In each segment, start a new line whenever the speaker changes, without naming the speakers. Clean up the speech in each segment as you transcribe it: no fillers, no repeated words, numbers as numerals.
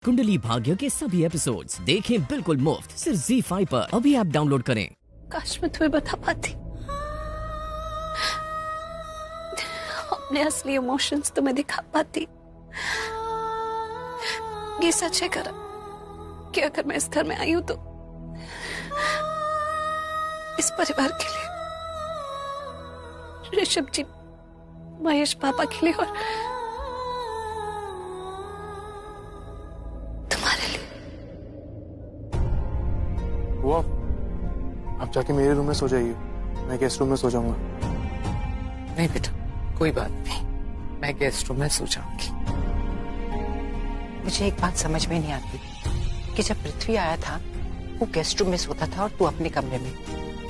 कुंडली भाग्य के सभी एपिसोड्स देखें बिल्कुल मुफ्त सिर्फ ZEE5 पर। अभी ऐप डाउनलोड करें।
काश मैं तुम्हें बता पाती, अपने असली इमोशंस तुम्हें दिखा पाती। ये सच है करण कि अगर मैं इस घर में आई हूं तो इस परिवार के लिए, ऋषभ जी, महेश पापा के लिए और तुम्हारे लिए।
वो आप जाके मेरे रूम में सो जाइए, मैं गेस्ट रूम में सो जाऊंगा।
नहीं बेटा, कोई बात नहीं, मैं गेस्ट रूम में सो जाऊंगी।
मुझे एक बात समझ में नहीं आती कि जब पृथ्वी आया था वो गेस्ट रूम में सोता था और तू अपने कमरे में,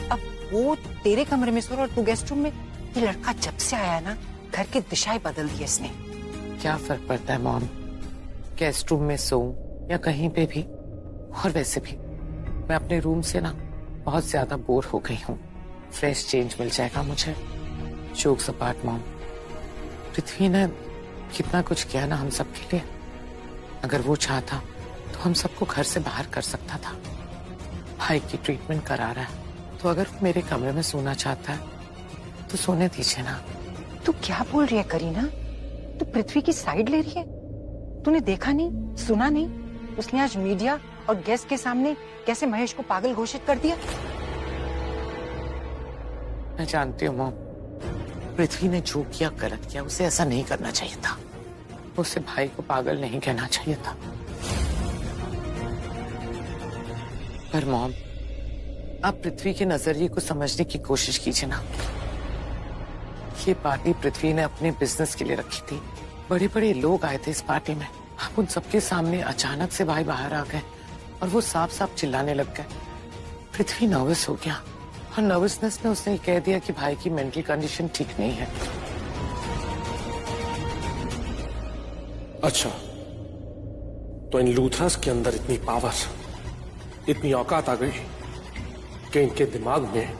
अब वो तेरे कमरे में सो रहा और तू गेस्ट रूम में। ये लड़का जब से आया ना, घर की दिशाएं बदल दी इसने।
क्या फर्क पड़ता है मॉम, गेस्ट रूम में सोऊं या कहीं पे भी। और वैसे भी मैं अपने रूम से ना बहुत ज्यादा बोर हो गई हूँ, फ्रेश चेंज मिल जाएगा मुझे। जोक्स अपार्ट मॉम, पृथ्वी ने कितना कुछ किया ना हम सब के लिए। अगर वो चाहता तो हम सबको घर से बाहर कर सकता था। भाई की ट्रीटमेंट करा रहा है, तो अगर वो मेरे कमरे में सोना चाहता है तो सोने दीजिए ना।
तू क्या बोल रही है करीना? तू पृथ्वी की साइड ले रही है? तूने देखा नहीं, सुना नहीं, उसने आज मीडिया और गेस्ट के सामने कैसे महेश को पागल घोषित कर दिया।
मैं जानती हूँ मॉम, पृथ्वी ने जो किया गलत किया, उसे ऐसा नहीं करना चाहिए था। उसे भाई को पागल नहीं कहना चाहिए था। पर मॉम, आप पृथ्वी के नजरिए को समझने की कोशिश कीजिए ना। ये पार्टी पृथ्वी ने अपने बिजनेस के लिए रखी थी। बड़े बड़े लोग आए थे इस पार्टी में। अब उन सबके सामने अचानक से भाई बाहर आ गए और वो साफ साफ चिल्लाने लग गए। पृथ्वी नर्वस हो गया और नर्वसनेस में उसने कह दिया कि भाई की मेंटल कंडीशन ठीक नहीं है।
अच्छा, तो इन लूथरस के अंदर इतनी पावर, इतनी औकात आ गई कि इनके दिमाग में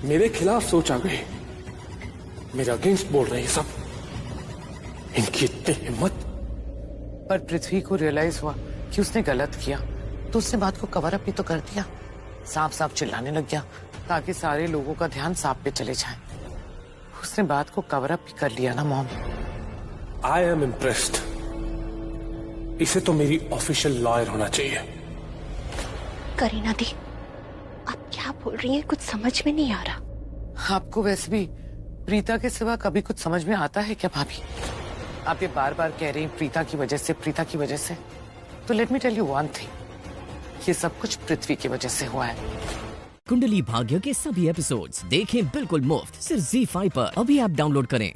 मेरे खिलाफ सोच आ गई। मेरे अगेंस्ट बोल रहे हैं सब। इनकी इतनी हिम्मत।
पर पृथ्वी को रियलाइज हुआ कि उसने गलत किया, तो उसने बात को कवर अप भी तो कर दिया। साफ साफ चिल्लाने लग गया ताकि सारे लोगों का ध्यान सांप पे चले जाए। उसने बात को कवर अप भी कर लिया ना मॉम।
I am impressed. इसे तो मेरी ऑफिशियल लॉयर होना चाहिए।
करीना दी, आप क्या बोल रही हैं? कुछ समझ में नहीं आ रहा।
आपको वैसे भी प्रीता के सिवा कभी कुछ समझ में आता है क्या भाभी? आप ये बार बार कह रही हैं प्रीता की वजह से, प्रीता की वजह से। तो let me tell you one thing, ये सब कुछ पृथ्वी की वजह से हुआ है।
कुंडली भाग्य के सभी एपिसोड्स देखें बिल्कुल मुफ्त सिर्फ ZEE5 पर। अभी ऐप डाउनलोड करें।